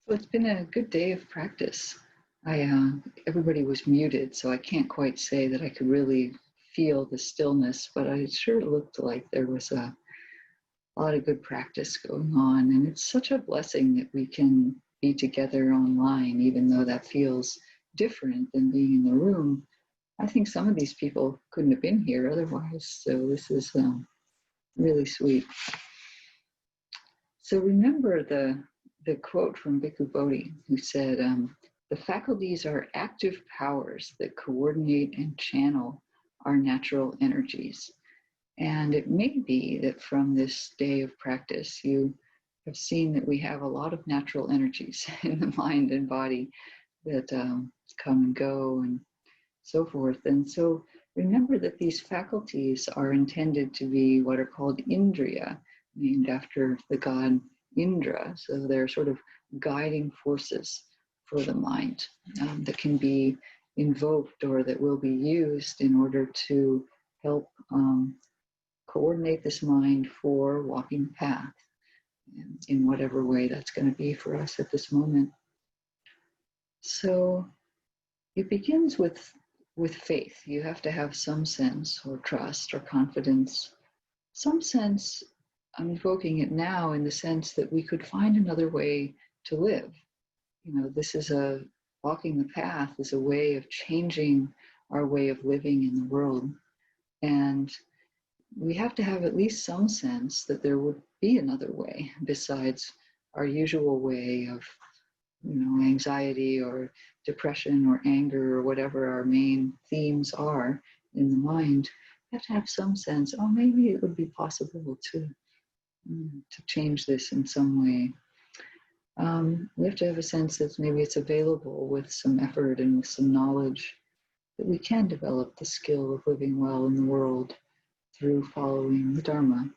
So it's been a good day of practice. Everybody was muted, so I can't quite say that I could really feel the stillness, but it sure looked like there was a lot of good practice going on. And it's such a blessing that we can be together online, even though that feels different than being in the room. I think some of these people couldn't have been here otherwise, so this is really sweet. So remember the quote from Bhikkhu Bodhi, who said, the faculties are active powers that coordinate and channel our natural energies. And it may be that from this day of practice, you have seen that we have a lot of natural energies in the mind and body that come and go and so forth. And so remember that these faculties are intended to be what are called indriya, named after the god Indra. So they're sort of guiding forces for the mind that can be invoked or that will be used in order to help coordinate this mind for walking the path in whatever way that's going to be for us at this moment. So it begins with faith. You have to have some sense or trust or confidence, some sense. I'm evoking it now in the sense that we could find another way to live. This is walking the path is a way of changing our way of living in the world. And we have to have at least some sense that there would be another way besides our usual way of, anxiety or depression or anger or whatever our main themes are in the mind. We have to have some sense, maybe it would be possible to change this in some way. We have to have a sense that maybe it's available with some effort and with some knowledge that we can develop the skill of living well in the world through following the Dharma.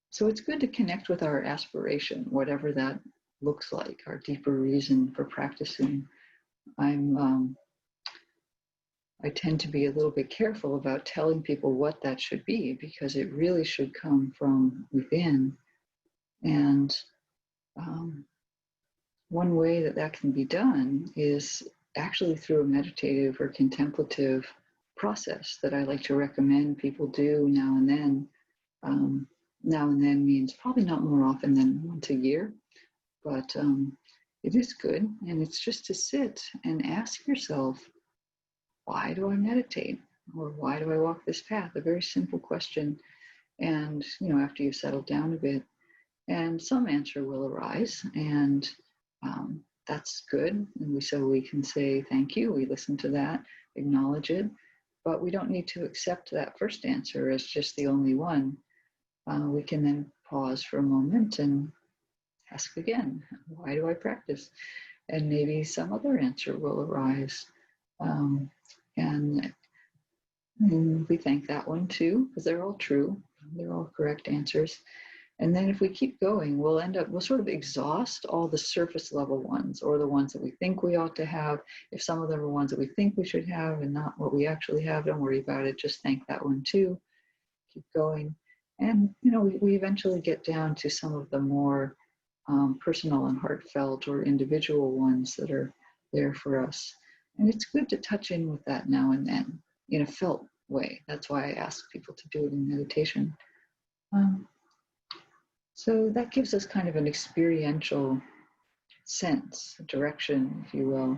So it's good to connect with our aspiration, whatever that looks like, our deeper reason for practicing. I tend to be a little bit careful about telling people what that should be, because it really should come from within. And one way that can be done is actually through a meditative or contemplative process that I like to recommend people do now and then. Now and then means probably not more often than once a year, but it is good. And it's just to sit and ask yourself, why do I meditate? Or why do I walk this path? A very simple question. And, after you've settled down a bit, and some answer will arise, and that's good. And so we can say, thank you. We listen to that, acknowledge it, but we don't need to accept that first answer as just the only one. We can then pause for a moment and ask again, why do I practice? And maybe some other answer will arise. And we thank that one too, because they're all true. They're all correct answers. And then if we keep going, we'll sort of exhaust all the surface level ones, or the ones that we think we ought to have. If some of them are ones that we think we should have and not what we actually have, don't worry about it. Just thank that one too. Keep going. And, we eventually get down to some of the more personal and heartfelt or individual ones that are there for us. And it's good to touch in with that now and then in a felt way. That's why I ask people to do it in meditation. So that gives us kind of an experiential sense, direction, if you will.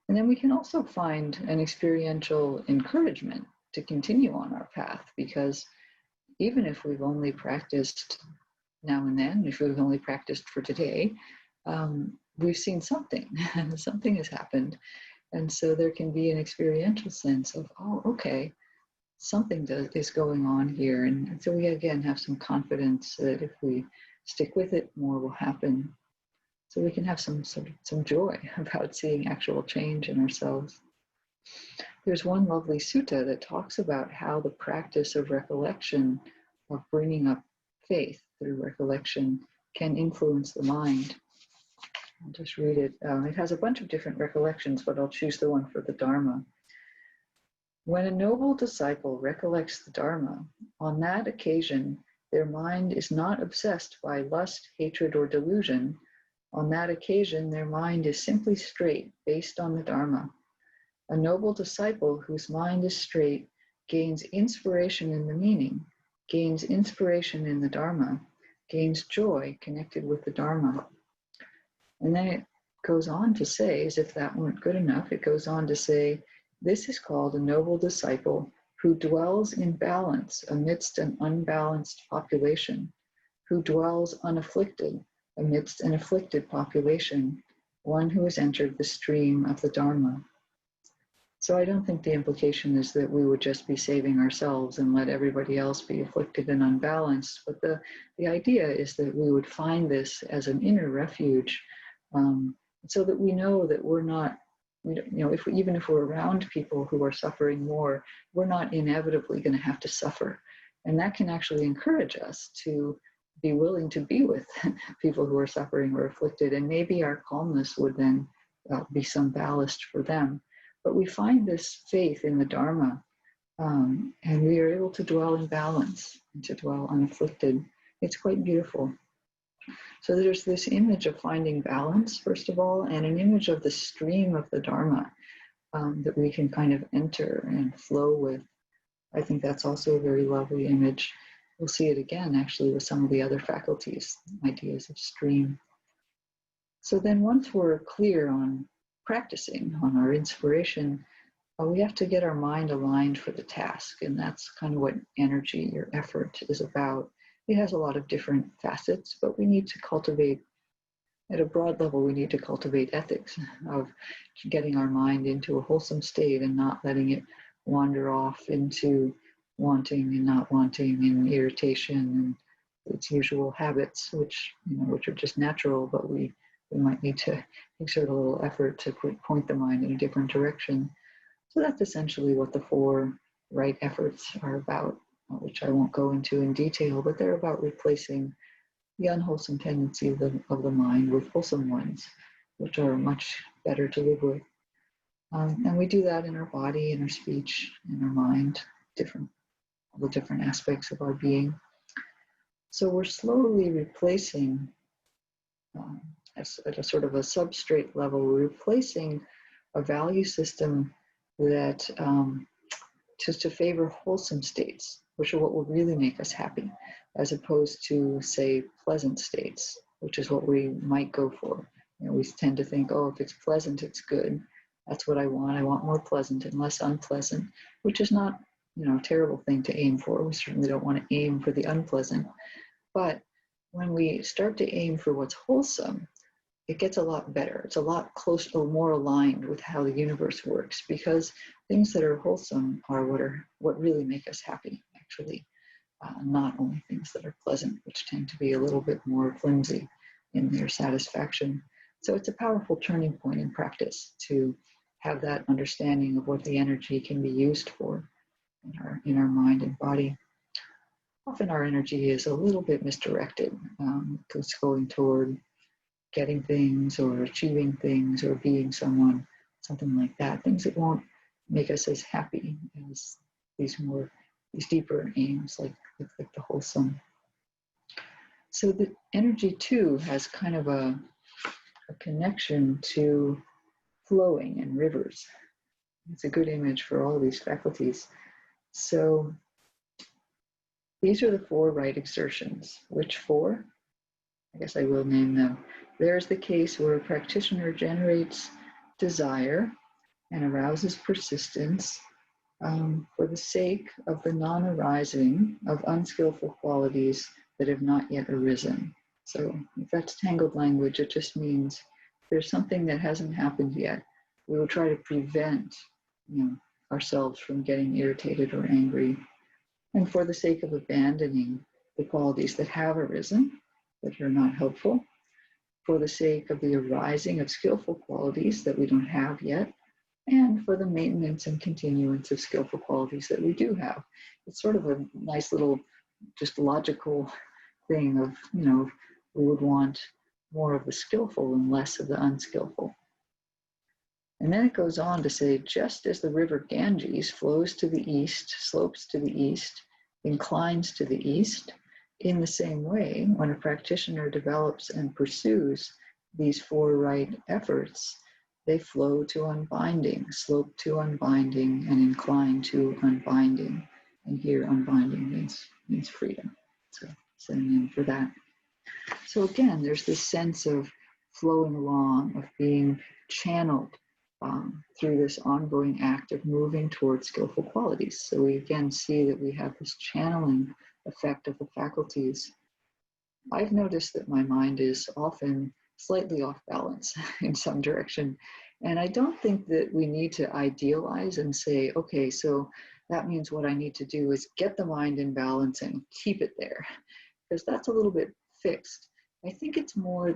And then we can also find an experiential encouragement to continue on our path, because even if we've only practiced now and then, if we've only practiced for today, we've seen something. Something has happened. And so there can be an experiential sense of, okay, something is going on here. And so we, again, have some confidence that if we stick with it, more will happen. So we can have some joy about seeing actual change in ourselves. There's one lovely sutta that talks about how the practice of recollection, of bringing up faith through recollection, can influence the mind. I'll just read it. It has a bunch of different recollections, but I'll choose the one for the Dharma. When a noble disciple recollects the Dharma, on that occasion their mind is not obsessed by lust, hatred, or delusion, On that occasion, their mind is simply straight, based on the Dharma. A noble disciple whose mind is straight gains inspiration in the meaning, gains inspiration in the Dharma, gains joy connected with the Dharma. And then it goes on to say, as if that weren't good enough, it goes on to say, this is called a noble disciple who dwells in balance amidst an unbalanced population, who dwells unafflicted amidst an afflicted population, one who has entered the stream of the Dharma. So I don't think the implication is that we would just be saving ourselves and let everybody else be afflicted and unbalanced, but the idea is that we would find this as an inner refuge, so that we know that we're not, even if we're around people who are suffering more, we're not inevitably going to have to suffer. And that can actually encourage us to be willing to be with people who are suffering or afflicted, and maybe our calmness would then be some ballast for them. But we find this faith in the Dharma, and we are able to dwell in balance and to dwell unafflicted. It's quite beautiful. So there's this image of finding balance, first of all, and an image of the stream of the Dharma that we can kind of enter and flow with. I think that's also a very lovely image. We'll see it again, actually, with some of the other faculties, ideas of stream. So then once we're clear on practicing, on our inspiration, we have to get our mind aligned for the task. And that's kind of what energy or effort is about. It has a lot of different facets, but we need to cultivate, at a broad level, we need to cultivate ethics of getting our mind into a wholesome state and not letting it wander off into wanting and not wanting and irritation and its usual habits, which are just natural, but we might need to exert a little effort to point the mind in a different direction. So that's essentially what the 4 right efforts are about, which I won't go into in detail, but they're about replacing the unwholesome tendency of the mind with wholesome ones, which are much better to live with. And we do that in our body, in our speech, in our mind, all the different aspects of our being. So we're slowly replacing, at a sort of a substrate level, we're replacing a value system that to favor wholesome states, which are what will really make us happy, as opposed to, say, pleasant states, which is what we might go for. We tend to think, oh, if it's pleasant, it's good. That's what I want. I want more pleasant and less unpleasant, which is not, a terrible thing to aim for. We certainly don't want to aim for the unpleasant. But when we start to aim for what's wholesome, it gets a lot better. It's a lot closer, more aligned with how the universe works, because things that are wholesome are what really make us happy, actually, not only things that are pleasant, which tend to be a little bit more flimsy in their satisfaction. So it's a powerful turning point in practice to have that understanding of what the energy can be used for in our mind and body. Often our energy is a little bit misdirected. It's going toward getting things or achieving things or being someone, something like that. Things that won't make us as happy as these deeper aims, like the wholesome. So the energy too has kind of a connection to flowing and rivers. It's a good image for all these faculties. So these are the 4 right exertions. Which 4? I guess I will name them. There's the case where a practitioner generates desire and arouses persistence for the sake of the non-arising of unskillful qualities that have not yet arisen. So if that's tangled language, it just means there's something that hasn't happened yet. We will try to prevent ourselves from getting irritated or angry. And for the sake of abandoning the qualities that have arisen, that are not helpful, for the sake of the arising of skillful qualities that we don't have yet, and for the maintenance and continuance of skillful qualities that we do have. It's sort of a nice little, just logical thing of, we would want more of the skillful and less of the unskillful. And then it goes on to say, just as the river Ganges flows to the east, slopes to the east, inclines to the east, in the same way, when a practitioner develops and pursues these four right efforts, they flow to unbinding, slope to unbinding, and incline to unbinding. And here unbinding means freedom. So synonym for that. So again, there's this sense of flowing along, of being channeled through this ongoing act of moving towards skillful qualities. So we again see that we have this channeling effect of the faculties. I've noticed that my mind is often slightly off balance in some direction. And I don't think that we need to idealize and say, okay, so that means what I need to do is get the mind in balance and keep it there, because that's a little bit fixed. I think it's more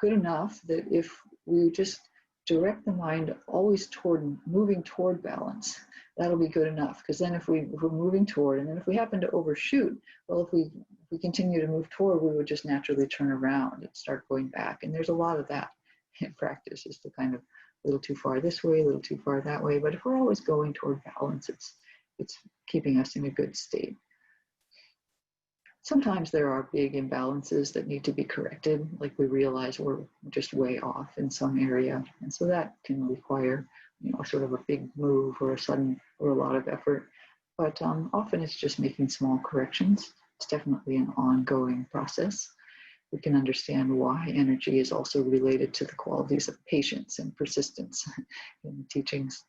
good enough that if we just direct the mind always toward moving toward balance, that'll be good enough. Because then if we're moving toward, and then if we happen to overshoot, well, if we continue to move toward, we would just naturally turn around and start going back. And there's a lot of that in practice, is to kind of a little too far this way, a little too far that way. But if we're always going toward balance, it's keeping us in a good state. Sometimes there are big imbalances that need to be corrected, like we realize we're just way off in some area. And so that can require, sort of a big move or a sudden or a lot of effort. But often it's just making small corrections. It's definitely an ongoing process. We can understand why energy is also related to the qualities of patience and persistence in the teachings.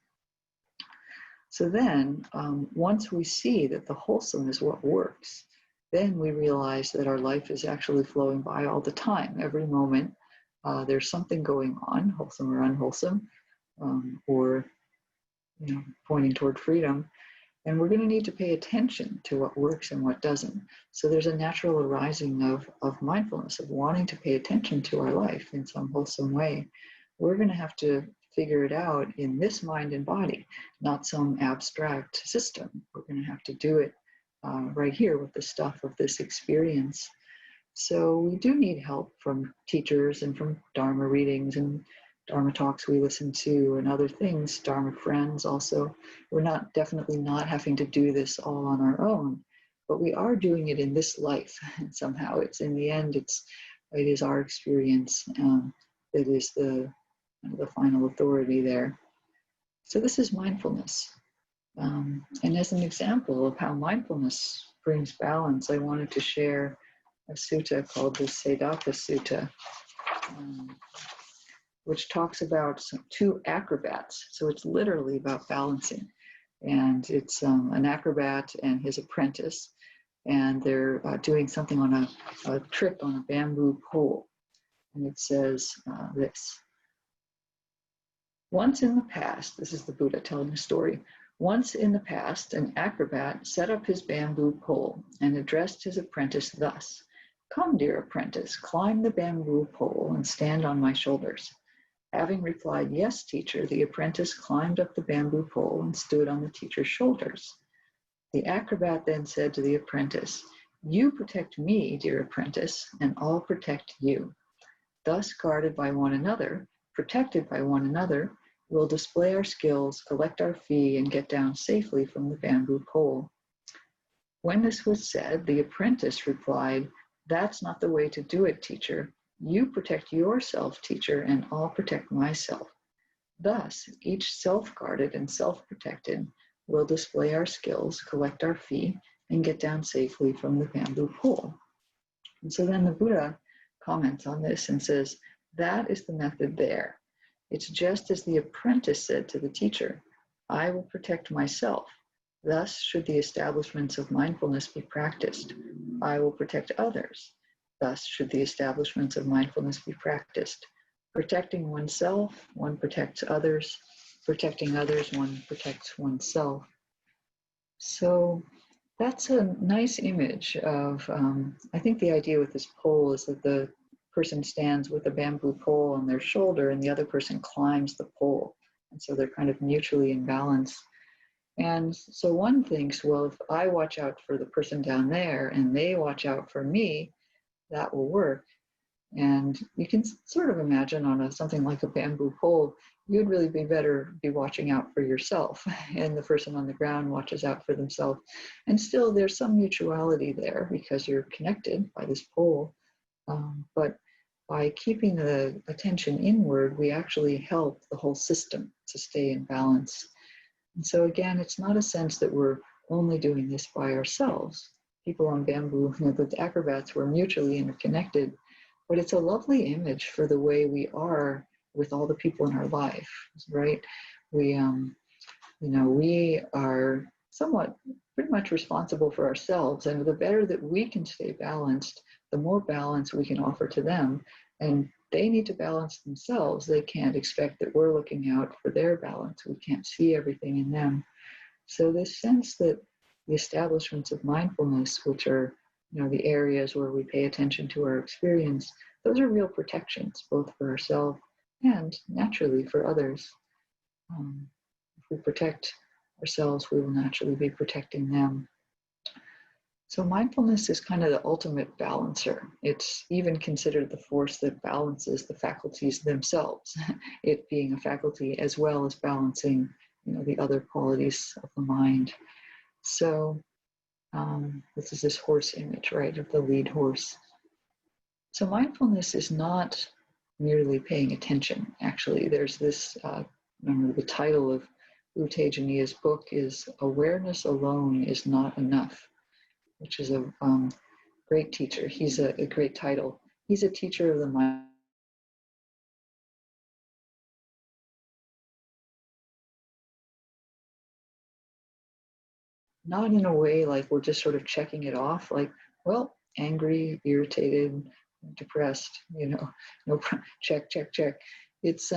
So then, once we see that the wholesome is what works, then we realize that our life is actually flowing by all the time. Every moment, there's something going on, wholesome or unwholesome, or pointing toward freedom. And we're going to need to pay attention to what works and what doesn't. So there's a natural arising of mindfulness, of wanting to pay attention to our life in some wholesome way. We're going to have to figure it out in this mind and body, not some abstract system. We're going to have to do it right here with the stuff of this experience. So we do need help from teachers and from Dharma readings and Dharma talks we listen to and other things, Dharma friends also. We're definitely not having to do this all on our own, but we are doing it in this life. And somehow it's in the end, it is our experience that is the final authority there. So this is mindfulness. And as an example of how mindfulness brings balance, I wanted to share a sutta called the Sedaka Sutta, which talks about two acrobats. So it's literally about balancing. And it's an acrobat and his apprentice, and they're doing something on a trick on a bamboo pole. And it says this. Once in the past, this is the Buddha telling the story, once in the past, an acrobat set up his bamboo pole and addressed his apprentice thus, "Come, dear apprentice, climb the bamboo pole and stand on my shoulders." Having replied, "Yes, teacher," the apprentice climbed up the bamboo pole and stood on the teacher's shoulders. The acrobat then said to the apprentice, "You protect me, dear apprentice, and I'll protect you. Thus, guarded by one another, protected by one another, we'll display our skills, collect our fee, and get down safely from the bamboo pole." When this was said, the apprentice replied, "That's not the way to do it, teacher. You protect yourself, teacher, and I'll protect myself. Thus, each self-guarded and self-protected will display our skills, collect our fee, and get down safely from the bamboo pole." And so then the Buddha comments on this and says, that is the method there. It's just as the apprentice said to the teacher, "I will protect myself. Thus should the establishments of mindfulness be practiced. I will protect others. Thus should the establishments of mindfulness be practiced. Protecting oneself, one protects others. Protecting others, one protects oneself." So that's a nice image of, I think the idea with this pole is that the person stands with a bamboo pole on their shoulder and the other person climbs the pole. And so they're kind of mutually in balance. And so one thinks, well, if I watch out for the person down there and they watch out for me, that will work. And you can sort of imagine on something like a bamboo pole, you'd really be watching out for yourself, and the person on the ground watches out for themselves. And still there's some mutuality there because you're connected by this pole. But by keeping the attention inward, we actually help the whole system to stay in balance. And so again, it's not a sense that we're only doing this by ourselves. People on bamboo, the acrobats were mutually interconnected, but it's a lovely image for the way we are with all the people in our life, right? We we are somewhat pretty much responsible for ourselves, and the better that we can stay balanced, the more balance we can offer to them. And they need to balance themselves. They can't expect that we're looking out for their balance. We can't see everything in them. So this sense that the establishments of mindfulness, which are the areas where we pay attention to our experience, those are real protections, both for ourselves and naturally for others. If we protect ourselves, we will naturally be protecting them. So mindfulness is kind of the ultimate balancer. It's even considered the force that balances the faculties themselves, it being a faculty as well as balancing the other qualities of the mind. So this is this horse image, right, of the lead horse. So mindfulness is not merely paying attention. Actually, there's this, remember the title of U Tejaniya's book is Awareness Alone is Not Enough, which is a great teacher. He's a great title. He's a teacher of the mind. Not in a way like we're just sort of checking it off, like, well, angry, irritated, depressed, no, check, check, check. It's,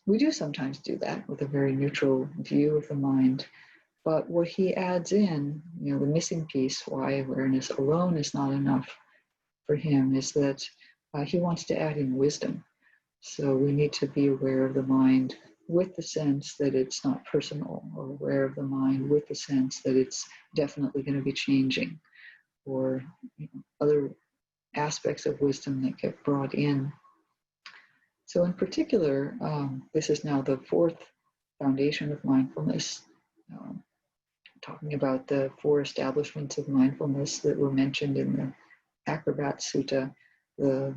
we do sometimes do that with a very neutral view of the mind. But what he adds in, the missing piece, why awareness alone is not enough for him, is that he wants to add in wisdom. So we need to be aware of the mind with the sense that it's not personal, or aware of the mind with the sense that it's definitely going to be changing, or other aspects of wisdom that get brought in. So in particular, this is now the fourth foundation of mindfulness, talking about the four establishments of mindfulness that were mentioned in the Acrobat Sutta.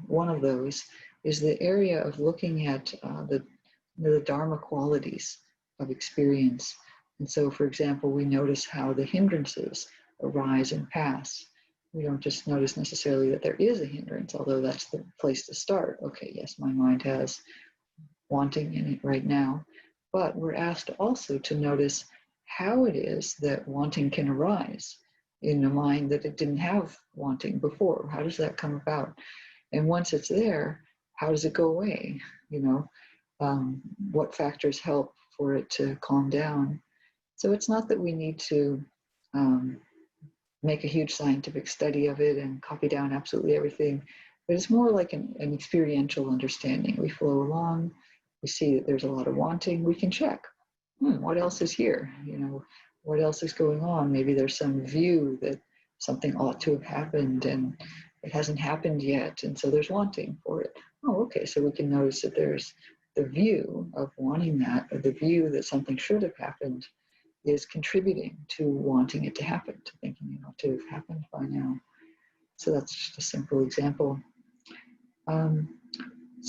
One of those is the area of looking at the Dharma qualities of experience. And so, for example, we notice how the hindrances arise and pass. We don't just notice necessarily that there is a hindrance, although that's the place to start. Okay, yes, my mind has wanting in it right now. But we're asked also to notice how it is that wanting can arise in a mind that it didn't have wanting before. How does that come about? And once it's there, how does it go away? What factors help for it to calm down? So it's not that we need to make a huge scientific study of it and copy down absolutely everything, but it's more like an experiential understanding. We flow along, we see that there's a lot of wanting, we can check, what else is here? What else is going on? Maybe there's some view that something ought to have happened and it hasn't happened yet, and so there's wanting for it. Oh, okay, so we can notice that there's the view of wanting that, or the view that something should have happened is contributing to wanting it to happen, to thinking it ought to have happened by now. So that's just a simple example. And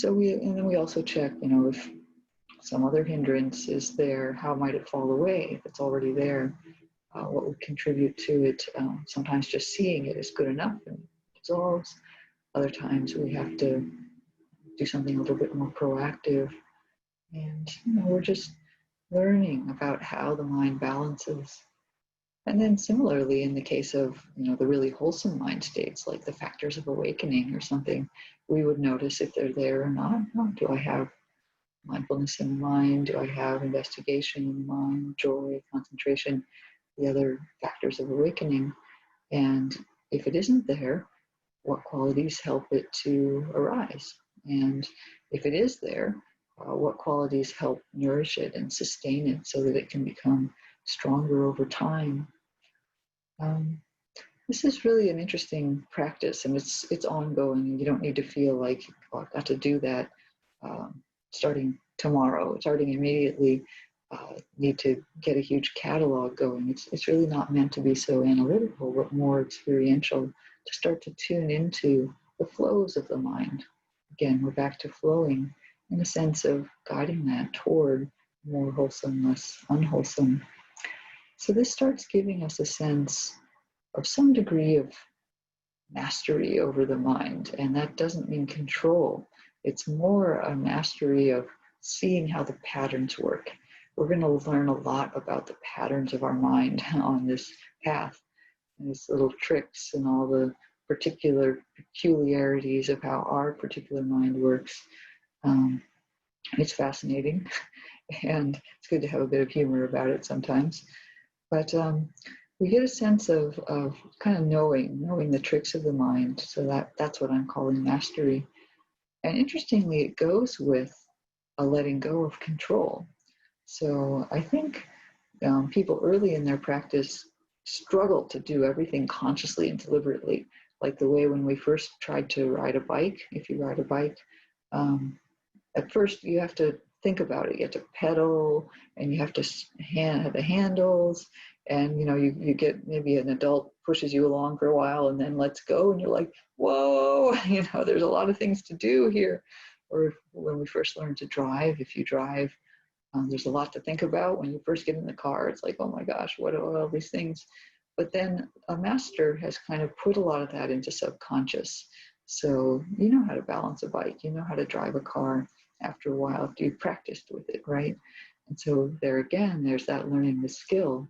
then we also check, if some other hindrance is there, how might it fall away if it's already there? What would contribute to it? Sometimes just seeing it is good enough and it dissolves. Other times we have to do something a little bit more proactive. And we're just learning about how the mind balances. And then similarly, in the case of the really wholesome mind states, like the factors of awakening or something, we would notice if they're there or not. Do I have mindfulness in the mind? Do I have investigation in the mind, joy, concentration, the other factors of awakening? And if it isn't there, what qualities help it to arise? And if it is there, what qualities help nourish it and sustain it so that it can become stronger over time? This is really an interesting practice, and it's ongoing, and you don't need to feel like, oh, I've got to do that starting tomorrow, starting immediately, need to get a huge catalog going. It's really not meant to be so analytical, but more experiential, to start to tune into the flows of the mind. again, we're back to flowing in a sense of guiding that toward more wholesome, less unwholesome. So this starts giving us a sense of some degree of mastery over the mind. And that doesn't mean control. It's more a mastery of seeing how the patterns work. We're going to learn a lot about the patterns of our mind on this path, and these little tricks and all the particular peculiarities of how our particular mind works. It's fascinating, and it's good to have a bit of humor about it sometimes. But we get a sense of kind of knowing the tricks of the mind. So that's what I'm calling mastery. And interestingly, it goes with a letting go of control. So I think people early in their practice struggle to do everything consciously and deliberately, like the way when we first tried to ride a bike. If you ride a bike, at first you have to think about it. You have to pedal, and you have to have the handles, and you get, maybe an adult pushes you along for a while and then lets go, and you're like, whoa, there's a lot of things to do here. Or when we first learn to drive, if you drive, there's a lot to think about. When you first get in the car, it's like, oh my gosh, what are all these things? But then a master has kind of put a lot of that into subconscious. So you know how to balance a bike, you know how to drive a car after a while after you've practiced with it, right? And so there again, there's that learning the skill.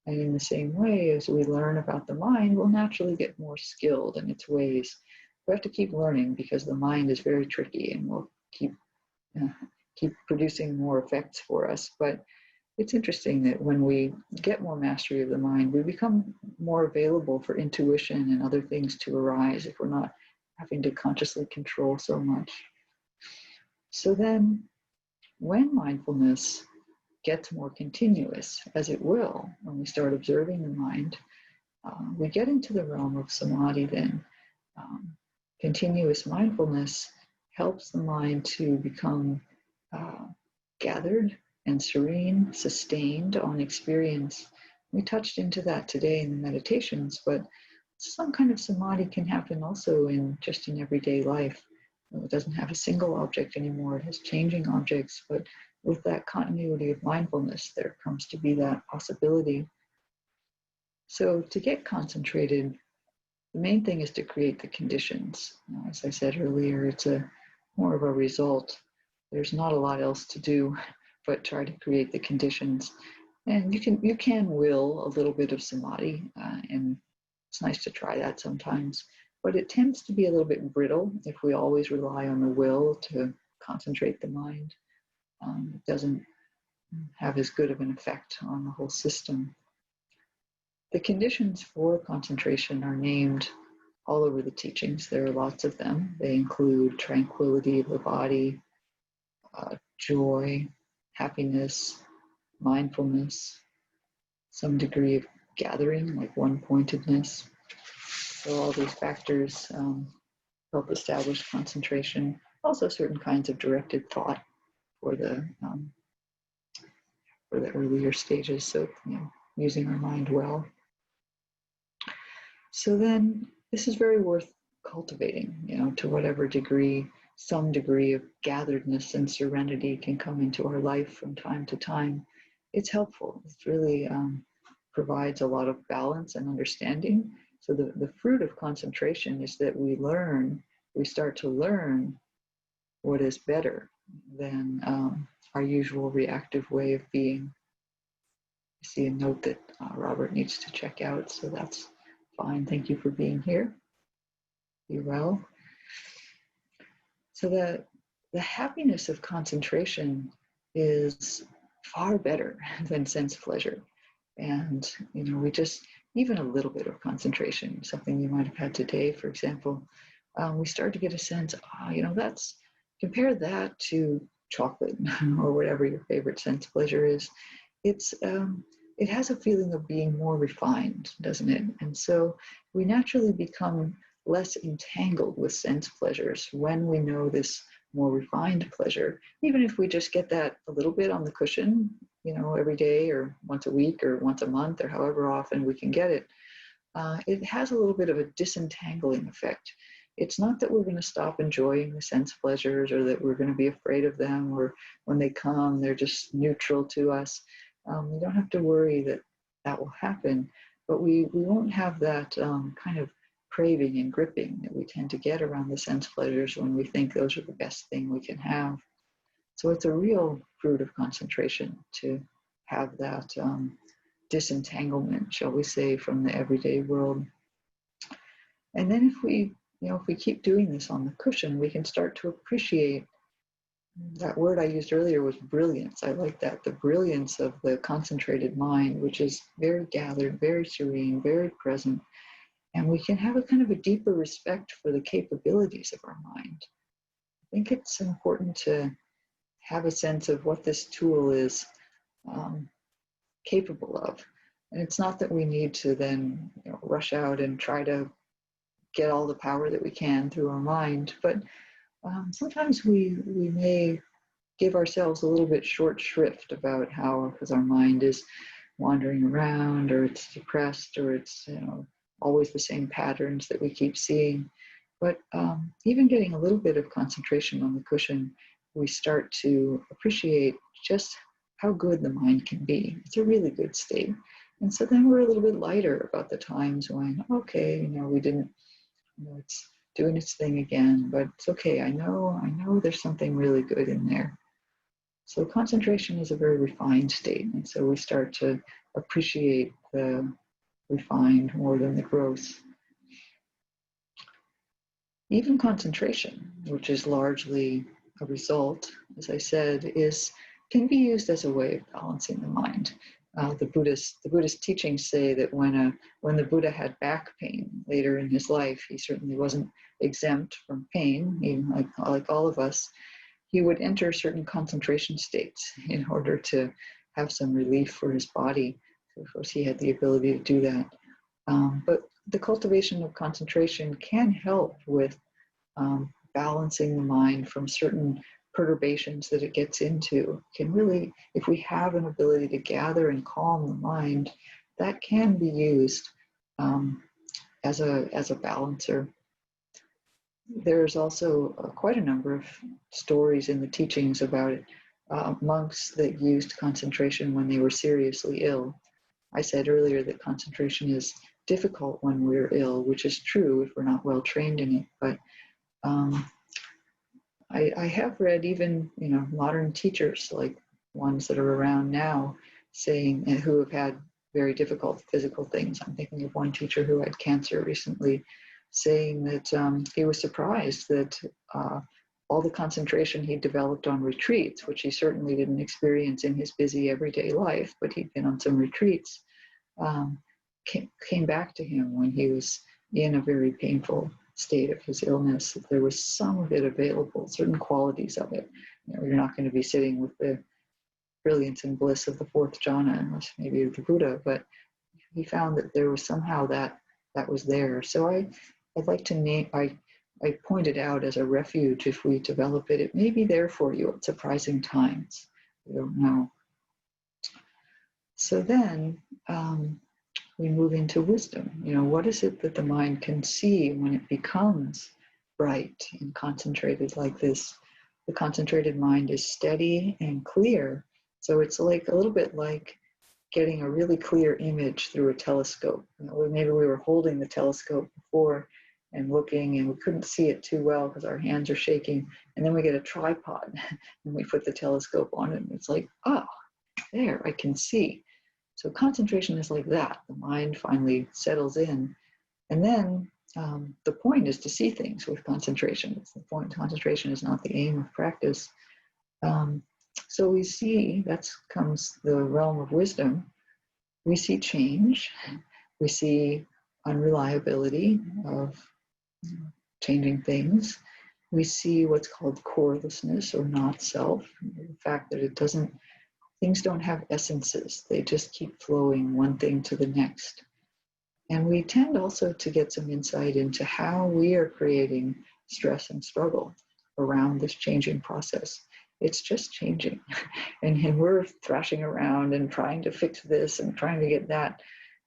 And in the same way, as we learn about the mind, we'll naturally get more skilled in its ways. We have to keep learning because the mind is very tricky, and will keep producing more effects for us. But it's interesting that when we get more mastery of the mind, we become more available for intuition and other things to arise if we're not having to consciously control so much. So then, when mindfulness gets more continuous, as it will when we start observing the mind, we get into the realm of samadhi then. Continuous mindfulness helps the mind to become gathered and serene, sustained on experience. We touched into that today in the meditations, but some kind of samadhi can happen also in everyday life. It doesn't have a single object anymore. It has changing objects, but with that continuity of mindfulness, there comes to be that possibility. So to get concentrated, the main thing is to create the conditions. As I said earlier, it's more of a result. There's not a lot else to do but try to create the conditions. And you can will a little bit of samadhi, and it's nice to try that sometimes. But it tends to be a little bit brittle if we always rely on the will to concentrate the mind. It doesn't have as good of an effect on the whole system. The conditions for concentration are named all over the teachings. There are lots of them. They include tranquility of the body, joy, happiness, mindfulness, some degree of gathering, like one-pointedness. So all these factors help establish concentration. Also certain kinds of directed thought for the earlier stages, so using our mind well. So then this is very worth cultivating, to whatever degree. Some degree of gatheredness and serenity can come into our life from time to time. It's helpful. It really provides a lot of balance and understanding. So the fruit of concentration is that we start to learn what is better than our usual reactive way of being. I see a note that Robert needs to check out, so that's fine. Thank you for being here. Be well. So the happiness of concentration is far better than sense pleasure. And, we just, even a little bit of concentration, something you might have had today, for example, we start to get a sense, compare that to chocolate or whatever your favorite sense pleasure is. It has a feeling of being more refined, doesn't it? And so we naturally become less entangled with sense pleasures when we know this more refined pleasure, even if we just get that a little bit on the cushion, every day or once a week or once a month or however often we can get it. It has a little bit of a disentangling effect. it's not that we're going to stop enjoying the sense pleasures or that we're going to be afraid of them, or when they come, they're just neutral to us. We don't have to worry that that will happen, but we won't have that kind of craving and gripping that we tend to get around the sense pleasures when we think those are the best thing we can have. So it's a real fruit of concentration to have that disentanglement, shall we say, from the everyday world. And then if we keep doing this on the cushion, we can start to appreciate that word I used earlier was brilliance. I like that, the brilliance of the concentrated mind, which is very gathered, very serene, very present. And we can have a kind of a deeper respect for the capabilities of our mind. I think it's important to have a sense of what this tool is capable of. And it's not that we need to then rush out and try to get all the power that we can through our mind, but sometimes we may give ourselves a little bit short shrift about how, because our mind is wandering around, or it's depressed, or it's always the same patterns that we keep seeing. But even getting a little bit of concentration on the cushion, we start to appreciate just how good the mind can be. It's a really good state. And so then we're a little bit lighter about the times when, okay, we didn't, it's doing its thing again, but it's okay. I know there's something really good in there. So concentration is a very refined state. And so we start to appreciate the refined more than the gross. Even concentration, which is largely a result, as I said, can be used as a way of balancing the mind. The Buddhist teachings say that when the Buddha had back pain later in his life, he certainly wasn't exempt from pain, even like all of us. He would enter certain concentration states in order to have some relief for his body. So of course, he had the ability to do that. But the cultivation of concentration can help with balancing the mind from certain perturbations that it gets into. Can really, if we have an ability to gather and calm the mind, that can be used as a balancer. There's also quite a number of stories in the teachings about monks that used concentration when they were seriously ill. I said earlier that concentration is difficult when we're ill, which is true if we're not well trained in it. But I have read even modern teachers, like ones that are around now, saying, and who have had very difficult physical things. I'm thinking of one teacher who had cancer recently, saying that he was surprised that all the concentration he developed on retreats, which he certainly didn't experience in his busy everyday life, but he'd been on some retreats, came back to him when he was in a very painful state of his illness. There was some of it available, certain qualities of it. You're not going to be sitting with the brilliance and bliss of the fourth jhana unless maybe you're the Buddha, but he found that there was somehow that was there. So I'd like to name, I pointed out as a refuge, if we develop it, it may be there for you at surprising times. We don't know. So then we move into wisdom. What is it that the mind can see when it becomes bright and concentrated like this? The concentrated mind is steady and clear. So it's like a little bit like getting a really clear image through a telescope. Maybe we were holding the telescope before and looking, and we couldn't see it too well because our hands are shaking. And then we get a tripod and we put the telescope on it, and it's like, oh, there, I can see. So concentration is like that. The mind finally settles in. And then the point is to see things with concentration. It's the point. Concentration is not the aim of practice. So we see, that comes the realm of wisdom. We see change. We see unreliability of changing things. We see what's called corelessness, or not self, the fact that things don't have essences. They just keep flowing one thing to the next. And we tend also to get some insight into how we are creating stress and struggle around this changing process. It's just changing. And we're thrashing around and trying to fix this and trying to get that.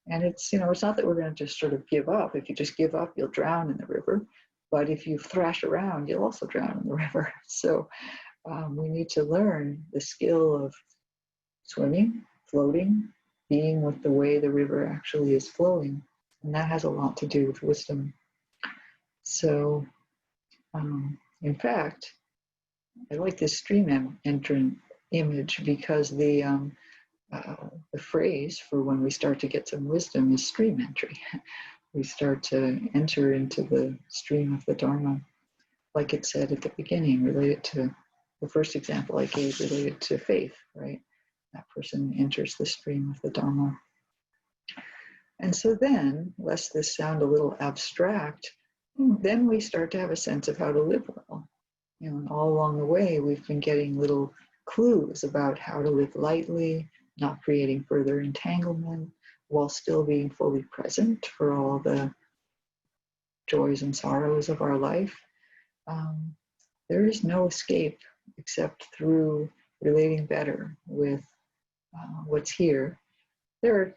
And it's not that we're going to just sort of give up. If you just give up, you'll drown in the river. But if you thrash around, you'll also drown in the river. So we need to learn the skill of swimming, floating, being with the way the river actually is flowing. And that has a lot to do with wisdom. So, in fact, I like this stream entrant image because the phrase for when we start to get some wisdom is stream entry. We start to enter into the stream of the Dharma, like it said at the beginning, related to the first example I gave, related to faith, right? That person enters the stream of the Dharma. And so then, lest this sound a little abstract, then we start to have a sense of how to live well. You know, and all along the way, we've been getting little clues about how to live lightly, not creating further entanglement, while still being fully present for all the joys and sorrows of our life. There is no escape except through relating better with what's here. There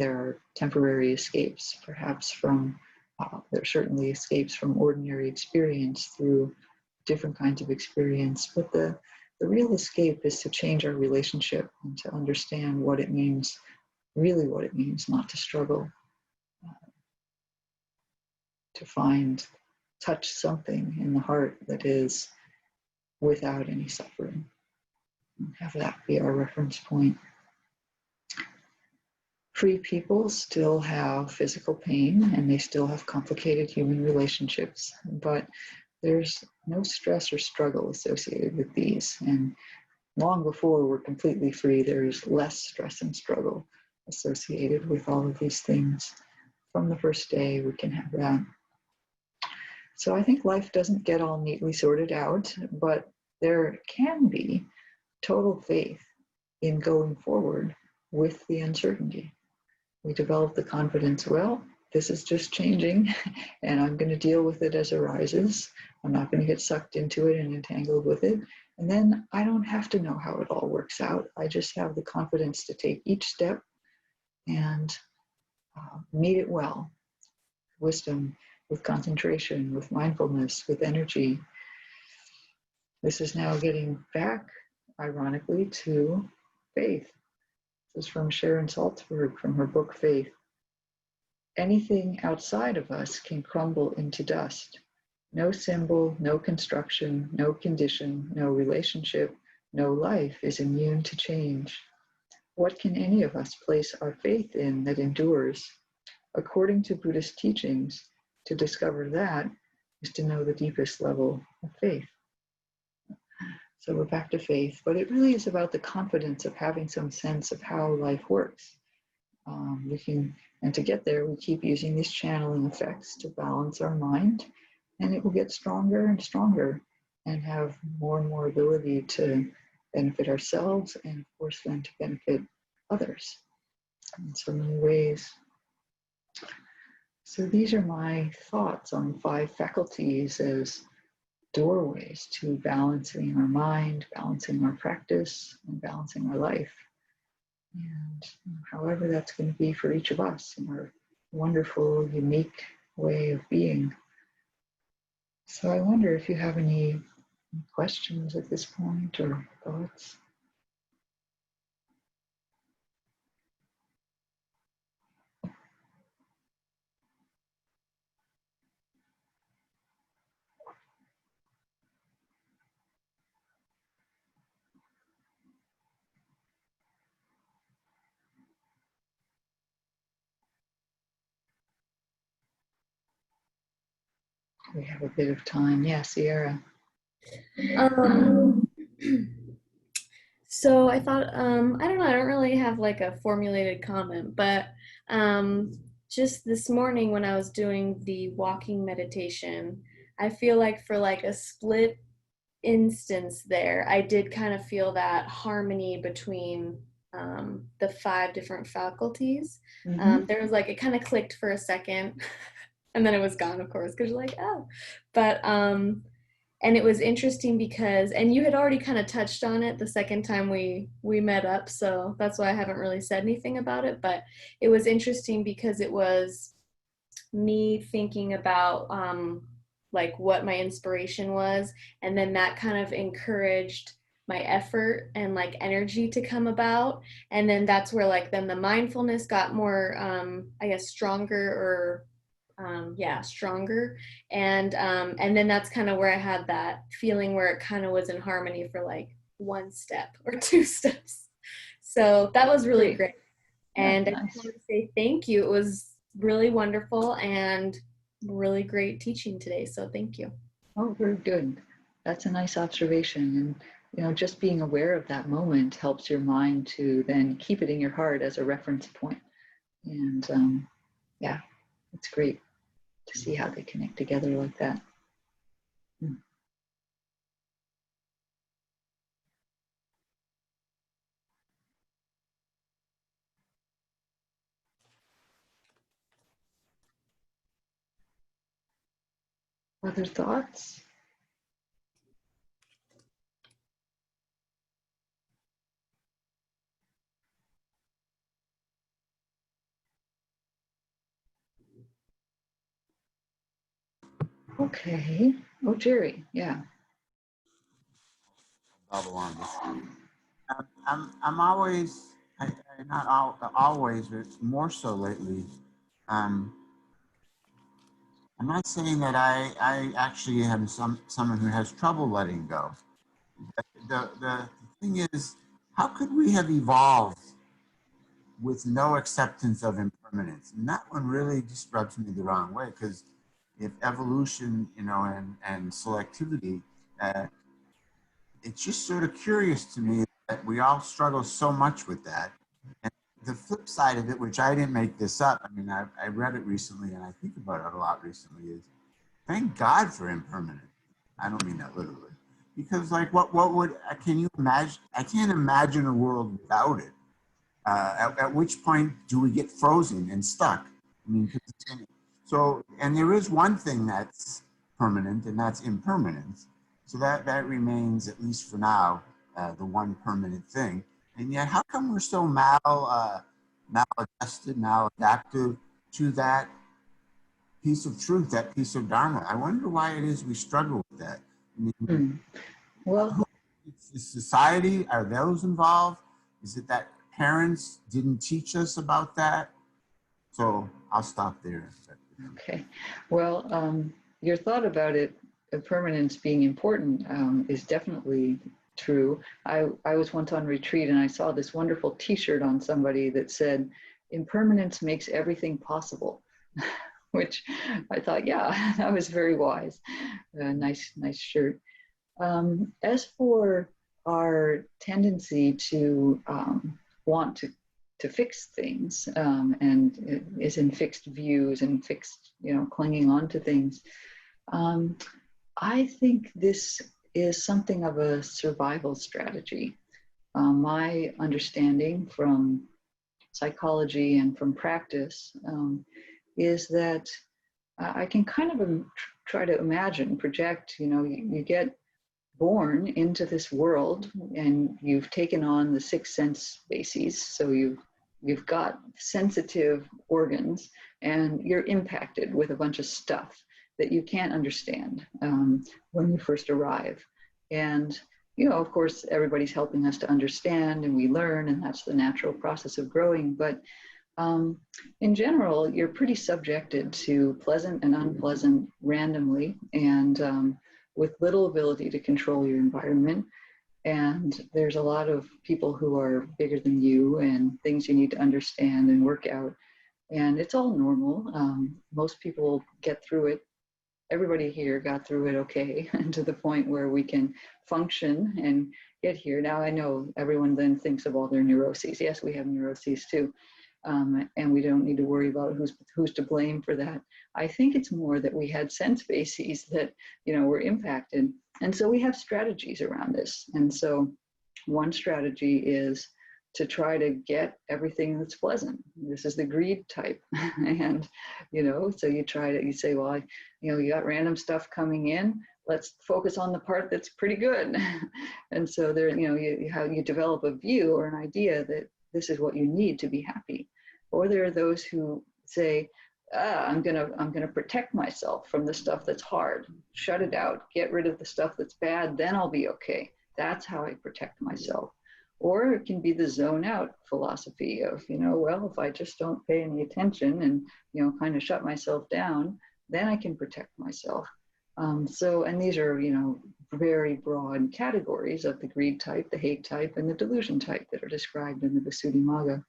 are temporary escapes, perhaps from, there are certainly escapes from ordinary experience through different kinds of experience, but the real escape is to change our relationship and to understand what it means, really what it means not to struggle, to touch something in the heart that is without any suffering. And have that be our reference point. Free people still have physical pain and they still have complicated human relationships, but there's no stress or struggle associated with these. And long before we're completely free, there's less stress and struggle associated with all of these things. From the first day, we can have that. So I think life doesn't get all neatly sorted out, but there can be total faith in going forward with the uncertainty. We develop the confidence, well, this is just changing and I'm going to deal with it as it arises. I'm not going to get sucked into it and entangled with it. And then I don't have to know how it all works out. I just have the confidence to take each step and meet it well. Wisdom, with concentration, with mindfulness, with energy. This is now getting back, ironically, to faith. This is from Sharon Salzberg from her book, Faith. Anything outside of us can crumble into dust. No symbol, no construction, no condition, no relationship, no life is immune to change. What can any of us place our faith in that endures? According to Buddhist teachings, to discover that is to know the deepest level of faith. So we're back to faith, but it really is about the confidence of having some sense of how life works. And to get there, we keep using these channeling effects to balance our mind, and it will get stronger and stronger and have more and more ability to benefit ourselves and, of course, then to benefit others in so many ways. So these are my thoughts on 5 faculties as doorways to balancing our mind, balancing our practice, and balancing our life. And however that's going to be for each of us in our wonderful, unique way of being. So I wonder if you have any questions at this point or thoughts. We have a bit of time. Yeah, Sierra. So I thought, I don't know, I don't really have like a formulated comment, but just this morning when I was doing the walking meditation, I feel like for like a split instance there, I did kind of feel that harmony between the 5 different faculties. There was like, it kind of clicked for a second and then it was gone, of course, because you're like, oh, but and it was interesting because, and you had already kind of touched on it the second time we met up, so that's why I haven't really said anything about it, but it was interesting because it was me thinking about like what my inspiration was, and then that kind of encouraged my effort and like energy to come about. And then that's where like then the mindfulness got more I guess stronger, or stronger. And then that's kind of where I had that feeling where it kind of was in harmony for like one step or two steps. So that was really great. Yeah, And I just nice. want to say thank you. It was really wonderful and really great teaching today. So thank you. Oh, very good. That's a nice observation. And, just being aware of that moment helps your mind to then keep it in your heart as a reference point. And yeah, it's great to see how they connect together like that. Mm. Other thoughts? Okay. Oh, Jerry, yeah. Bubble on this. I'm always, not always, but more so lately. Um, I'm not saying that I actually am someone who has trouble letting go. The thing is, how could we have evolved with no acceptance of impermanence? And that one really just rubs me the wrong way, because if evolution, and selectivity, uh, it's just sort of curious to me that we all struggle so much with that. And the flip side of it, which I didn't make this up, I mean, I read it recently and I think about it a lot recently, is thank God for impermanence. I don't mean that literally. Because like what would, can you imagine? I can't imagine a world without it. At which point do we get frozen and stuck? I mean, so, and there is one thing that's permanent, and that's impermanence. So that remains, at least for now, the one permanent thing. And yet, how come we're so maladjusted, maladaptive to that piece of truth, that piece of dharma? I wonder why it is we struggle with that. I mean, Well, is society, are those involved? Is it that parents didn't teach us about that? So I'll stop there. okay. Well, your thought about it, permanence being important, is definitely true. I was once on retreat and I saw this wonderful T-shirt on somebody that said, "Impermanence makes everything possible," which I thought, yeah, that was very wise. Nice shirt. As for our tendency to want to fix things, and it is in fixed views and fixed, clinging on to things, um, I think this is something of a survival strategy. My understanding from psychology and from practice, is that I can kind of try to imagine, project, you get born into this world and you've taken on the six sense bases. So you've got sensitive organs and you're impacted with a bunch of stuff that you can't understand, when you first arrive. And, of course, everybody's helping us to understand and we learn, and that's the natural process of growing. But in general, you're pretty subjected to pleasant and unpleasant randomly, and with little ability to control your environment. And there's a lot of people who are bigger than you and things you need to understand and work out. And it's all normal. Most people get through it. Everybody here got through it okay, and to the point where we can function and get here. Now, I know everyone then thinks of all their neuroses. Yes, we have neuroses too. And we don't need to worry about who's to blame for that. I think it's more that we had sense bases that, were impacted. And so we have strategies around this. And so one strategy is to try to get everything that's pleasant. This is the greed type. And, so you say, well, you got random stuff coming in. Let's focus on the part that's pretty good. And so there, you develop a view or an idea that this is what you need to be happy. Or there are those who say, I'm gonna protect myself from the stuff that's hard, shut it out, get rid of the stuff that's bad, then I'll be okay. That's how I protect myself. Or it can be the zone out philosophy of, well, if I just don't pay any attention and, kind of shut myself down, then I can protect myself. And these are, very broad categories of the greed type, the hate type, and the delusion type that are described in the Visuddhimagga.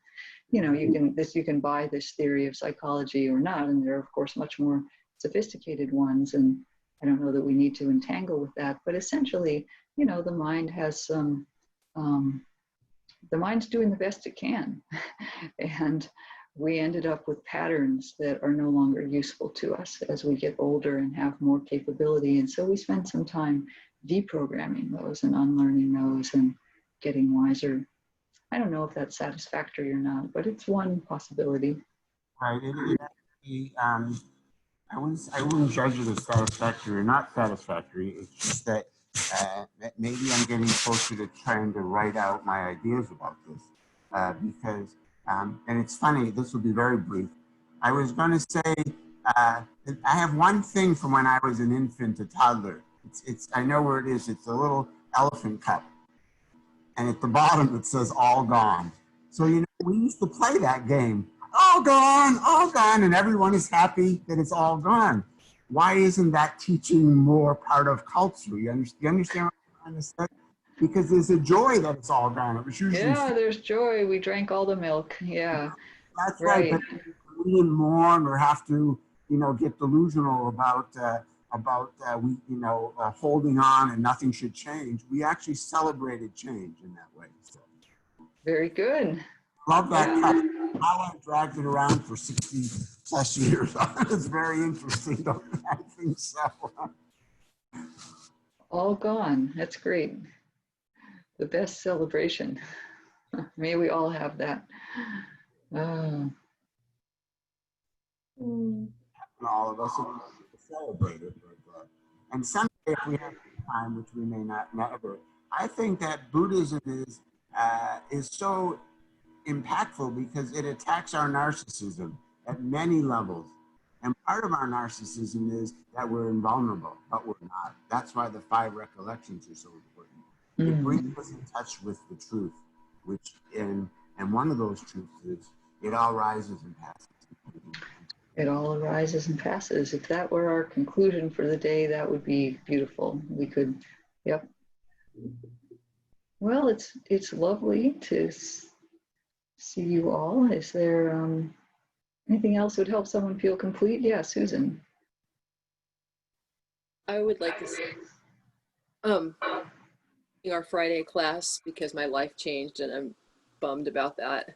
You can buy this theory of psychology or not, and there are of course much more sophisticated ones, and I don't know that we need to entangle with that, but essentially, the mind has some, the mind's doing the best it can, and we ended up with patterns that are no longer useful to us as we get older and have more capability, and so we spend some time deprogramming those and unlearning those and getting wiser. I don't know if that's satisfactory or not, but it's one possibility. Right. I wouldn't judge it as satisfactory or not satisfactory. It's just that maybe I'm getting closer to trying to write out my ideas about this because, and it's funny, this will be very brief. I was going to say, I have one thing from when I was an infant, a toddler. I know where it is. It's a little elephant cup. And at the bottom, it says all gone. So, we used to play that game. All gone, and everyone is happy that it's all gone. Why isn't that teaching more part of culture? You understand what I'm trying to say? Because there's a joy that it's all gone. It was usually there's joy. We drank all the milk. Yeah, that's right. But we didn't mourn or have to, get delusional about holding on and nothing should change. We actually celebrated change in that way. So. Very good. Love that cup. How I dragged it around for 60 plus years. It's very interesting, don't you? I think so. All gone. That's great. The best celebration. May we all have that. All of us are celebrate it. And someday, if we have time, which we may not never, I think that Buddhism is so impactful because it attacks our narcissism at many levels. And part of our narcissism is that we're invulnerable, but we're not. That's why the 5 recollections are so important. It brings us in touch with the truth, and one of those truths is it all rises and passes. It all arises and passes. If that were our conclusion for the day, that would be beautiful. We could, yep. Well, it's lovely to see you all. Is there anything else that would help someone feel complete? Yeah, Susan. I would like to say our Friday class, because my life changed and I'm bummed about that.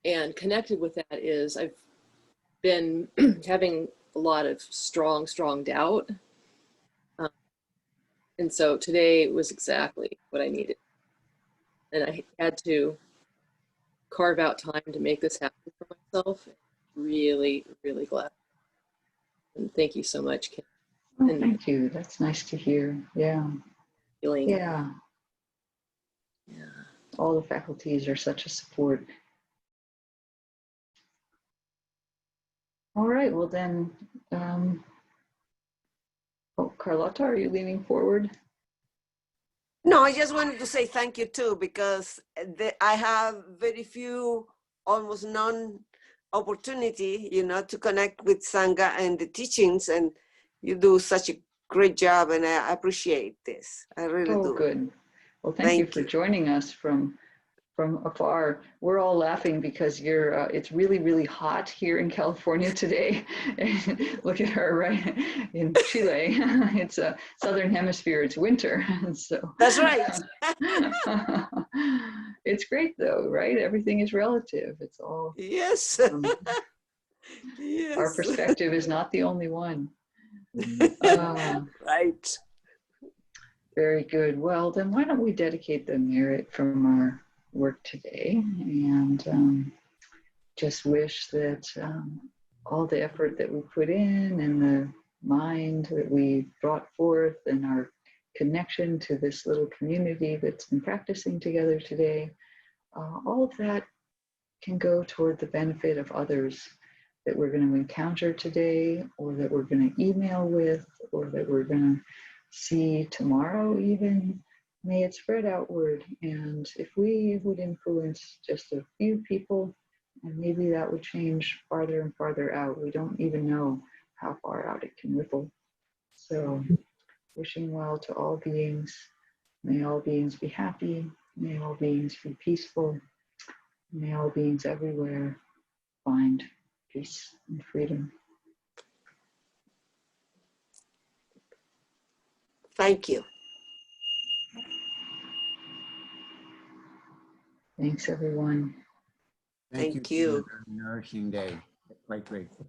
And connected with that is I've been having a lot of strong doubt. And so today was exactly what I needed. And I had to carve out time to make this happen for myself. Really, really glad. And thank you so much, Kim. Oh, thank you. That's nice to hear. Yeah. Feeling. Yeah. All the faculties are such a support. All right, well then, Carlotta, are you leaning forward? No, I just wanted to say thank you too, because I have very few, almost none opportunity, to connect with Sangha and the teachings, and you do such a great job, and I appreciate this. I really do. Oh, good. Well, thank you for joining us from afar. We're all laughing because it's really, really hot here in California today. Look at her, right? In Chile, it's a southern hemisphere, it's winter. So that's right. It's great though, right? Everything is relative. It's all. Yes. Yes. Our perspective is not the only one. Right. Very good. Well, then why don't we dedicate the merit from our work today and just wish that all the effort that we put in and the mind that we brought forth and our connection to this little community that's been practicing together today, all of that can go toward the benefit of others that we're going to encounter today, or that we're going to email with, or that we're going to see tomorrow even. May it spread outward. And if we would influence just a few people, and maybe that would change farther and farther out. We don't even know how far out it can ripple. So wishing well to all beings. May all beings be happy. May all beings be peaceful. May all beings everywhere find peace and freedom. Thank you. Thanks, everyone. Thank for you. a very nourishing day. Quite grateful.